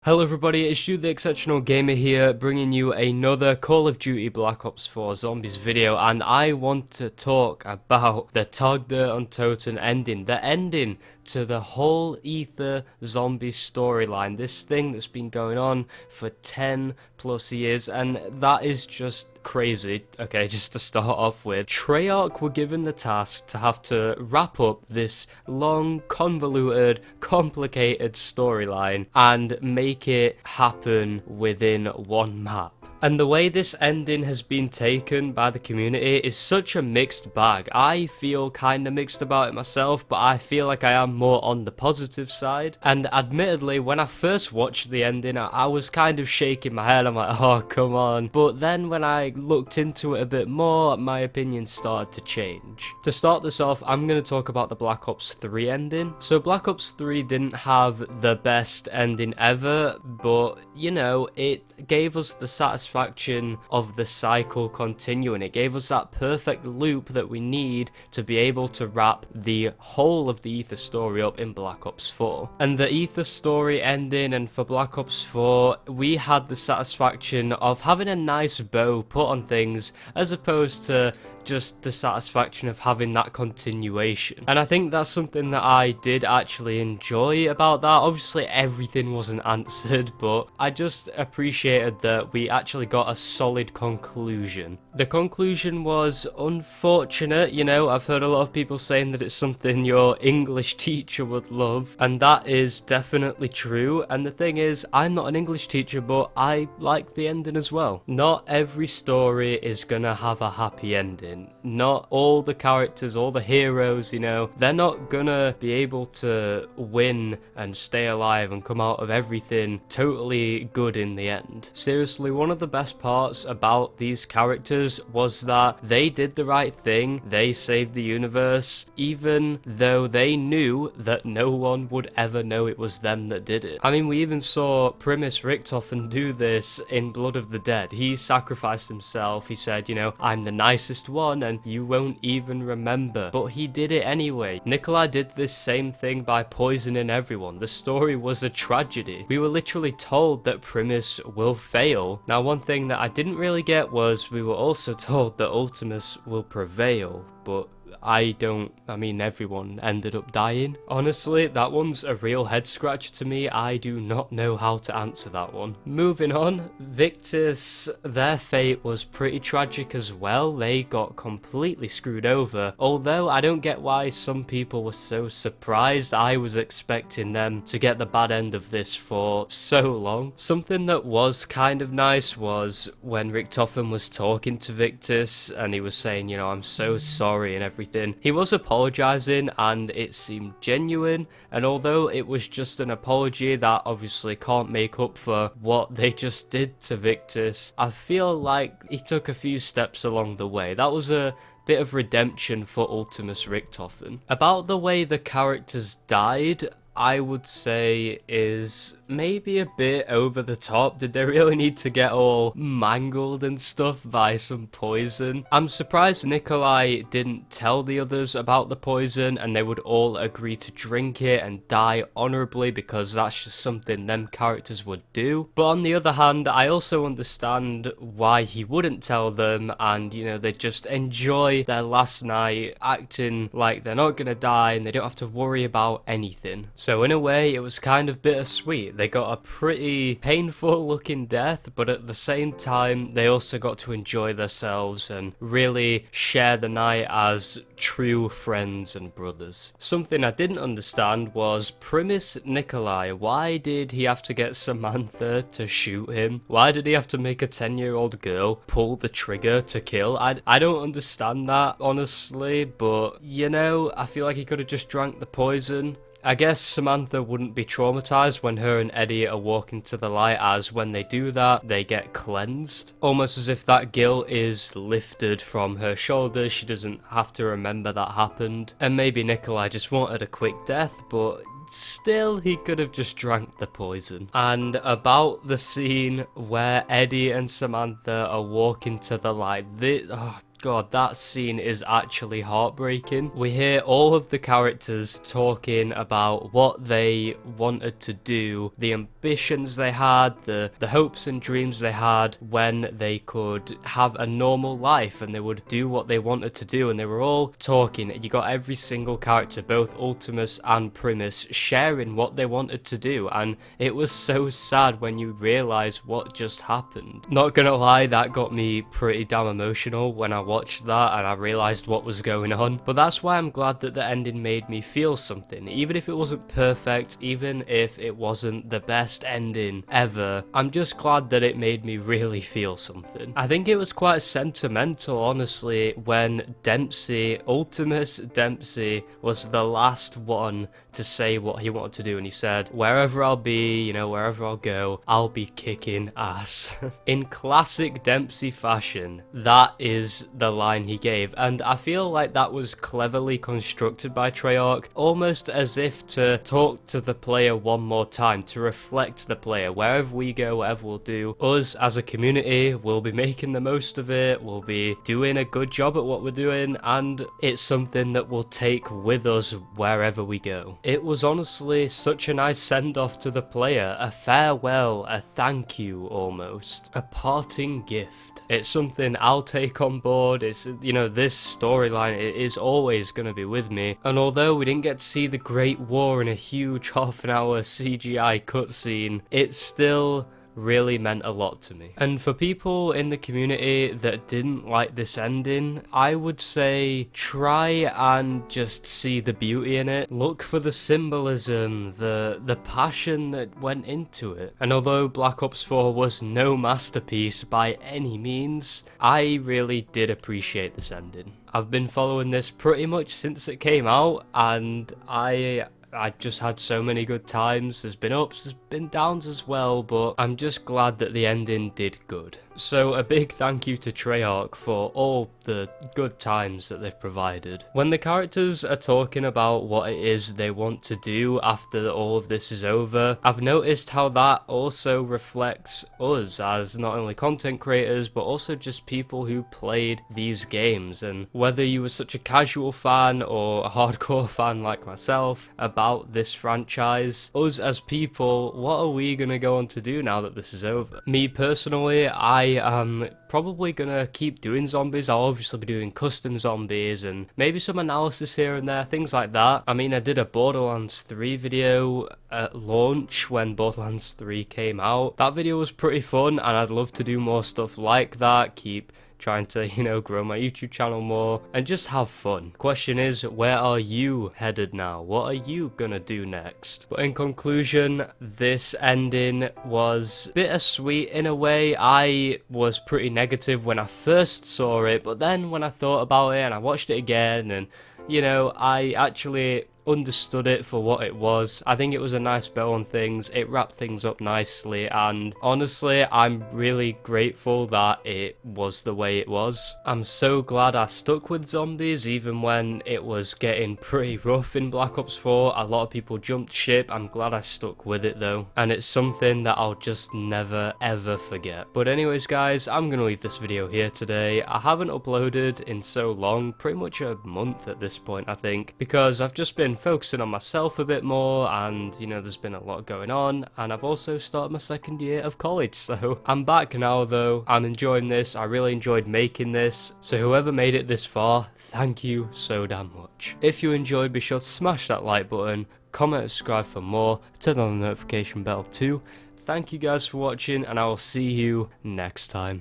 Hello everybody, it's you the Exceptional Gamer here, bringing you another Call of Duty Black Ops 4 Zombies video, and I want to talk about the Tag der Untoten ending, the ending to the whole Aether Zombies storyline, this thing that's been going on for 10 plus years, and that is just crazy. Okay, just to start off with, Treyarch were given the task to have to wrap up this long, convoluted, complicated storyline and make it happen within one map. And the way this ending has been taken by the community is such a mixed bag. I feel kinda mixed about it myself, but I feel like I am more on the positive side. And admittedly, when I first watched the ending, I was kind of shaking my head. I'm like, oh, come on. But then when I looked into it a bit more, my opinion started to change. To start this off, I'm going to talk about the Black Ops 3 ending. So Black Ops 3 didn't have the best ending ever, but, you know, it gave us the satisfaction of the cycle continuing. It gave us that perfect loop that we need to be able to wrap the whole of the Aether story up in Black Ops 4. And the Aether story ending, and for Black Ops 4, we had the satisfaction of having a nice bow put on things, as opposed to just the satisfaction of having that continuation. And I think that's something that I did actually enjoy about that. Obviously everything wasn't answered, but I just appreciated that we actually got a solid conclusion. The conclusion was unfortunate, you know. I've heard a lot of people saying that it's something your English teacher would love, and that is definitely true. And the thing is, I'm not an English teacher, but I like the ending as well. Not every story is gonna have a happy ending. Not all the characters, all the heroes, you know, they're not gonna be able to win and stay alive and come out of everything totally good in the end. Seriously, one of the best parts about these characters was that they did the right thing. They saved the universe, even though they knew that no one would ever know it was them that did it. I mean, we even saw Primus Richtofen do this in Blood of the Dead. He sacrificed himself. He said, you know, I'm the nicest one and you won't even remember, but he did it anyway. Nikolai did this same thing by poisoning everyone. The story was a tragedy. We were literally told that Primus will fail. Now, one thing that I didn't really get was we were also told that Ultimus will prevail, but I mean, everyone ended up dying. Honestly, that one's a real head scratch to me. I do not know how to answer that one. Moving on, Victus, their fate was pretty tragic as well. They got completely screwed over, although I don't get why some people were so surprised. I was expecting them to get the bad end of this for so long. Something that was kind of nice was when Richtofen was talking to Victus and he was saying, you know, I'm so sorry and everything. He was apologizing and it seemed genuine, and although it was just an apology that obviously can't make up for what they just did to Victus, I feel like he took a few steps along the way. That was a bit of redemption for Ultimus Richtofen. About the way the characters died, I would say is maybe a bit over the top. Did they really need to get all mangled and stuff by some poison? I'm surprised Nikolai didn't tell the others about the poison and they would all agree to drink it and die honorably, because that's just something them characters would do. But on the other hand, I also understand why he wouldn't tell them, and you know, they just enjoy their last night acting like they're not gonna die and they don't have to worry about anything. So in a way, it was kind of bittersweet. They got a pretty painful looking death, but at the same time, they also got to enjoy themselves and really share the night as true friends and brothers. Something I didn't understand was Primus Nikolai. Why did he have to get Samantha to shoot him? Why did he have to make a 10-year-old girl pull the trigger to kill? I don't understand that, honestly, but you know, I feel like he could have just drank the poison. I guess Samantha wouldn't be traumatized when her and Eddie are walking to the light, as when they do that, they get cleansed. Almost as if that guilt is lifted from her shoulders. She doesn't have to remember that happened. And maybe Nikolai just wanted a quick death, but still, he could have just drank the poison. And about the scene where Eddie and Samantha are walking to the light, God, that scene is actually heartbreaking. We hear all of the characters talking about what they wanted to do, the ambitions they had, the hopes and dreams they had when they could have a normal life and they would do what they wanted to do, and they were all talking. You got every single character, both Ultimus and Primus, sharing what they wanted to do, and it was so sad when you realize what just happened. Not gonna lie, that got me pretty damn emotional when I watched that and I realized what was going on. But that's why I'm glad that the ending made me feel something. Even if it wasn't perfect, even if it wasn't the best ending ever, I'm just glad that it made me really feel something. I think it was quite sentimental, honestly, when Ultimus Dempsey was the last one to say what he wanted to do, and he said, wherever I'll be, you know, wherever I'll go, I'll be kicking ass. In classic Dempsey fashion, that is the line he gave, and I feel like that was cleverly constructed by Treyarch, almost as if to talk to the player one more time, to reflect the player. Wherever we go, whatever we'll do, us as a community will be making the most of it, we'll be doing a good job at what we're doing, and it's something that we'll take with us wherever we go. It was honestly such a nice send-off to the player, a farewell, a thank you almost, a parting gift. It's something I'll take on board. It's, you know, this storyline is always going to be with me, and although we didn't get to see the Great War in a huge half-an-hour CGI cutscene, it still really meant a lot to me. And for people in the community that didn't like this ending, I would say try and just see the beauty in it. Look for the symbolism, the passion that went into it. And although Black Ops 4 was no masterpiece by any means, I really did appreciate this ending. I've been following this pretty much since it came out, and I just had so many good times. There's been ups, there's been downs as well, but I'm just glad that the ending did good. So a big thank you to Treyarch for all the good times that they've provided. When the characters are talking about what it is they want to do after all of this is over, I've noticed how that also reflects us as not only content creators, but also just people who played these games. And whether you were such a casual fan or a hardcore fan like myself about this franchise, us as people, what are we gonna go on to do now that this is over? Me personally, I am probably gonna keep doing zombies. I'll obviously be doing custom zombies and maybe some analysis here and there, things like that. I mean, I did a Borderlands 3 video at launch when Borderlands 3 came out. That video was pretty fun, and I'd love to do more stuff like that, keep trying to, you know, grow my YouTube channel more and just have fun. Question is, where are you headed now? What are you gonna do next? But in conclusion, this ending was bittersweet in a way. I was pretty negative when I first saw it, but then when I thought about it and I watched it again, and you know, I actually understood it for what it was. I think it was a nice bow on things. It wrapped things up nicely, and honestly, I'm really grateful that it was the way it was. I'm so glad I stuck with zombies even when it was getting pretty rough in Black Ops 4. A lot of people jumped ship. I'm glad I stuck with it though, and it's something that I'll just never ever forget. But anyways guys, I'm gonna leave this video here today. I haven't uploaded in so long, pretty much a month at this point I think, because I've just been focusing on myself a bit more, and you know, there's been a lot going on, and I've also started my second year of college, so I'm back now though. I'm enjoying this. I really enjoyed making this, so whoever made it this far, thank you so damn much. If you enjoyed, be sure to smash that like button, comment and subscribe for more, turn on the notification bell too. Thank you guys for watching, and I will see you next time.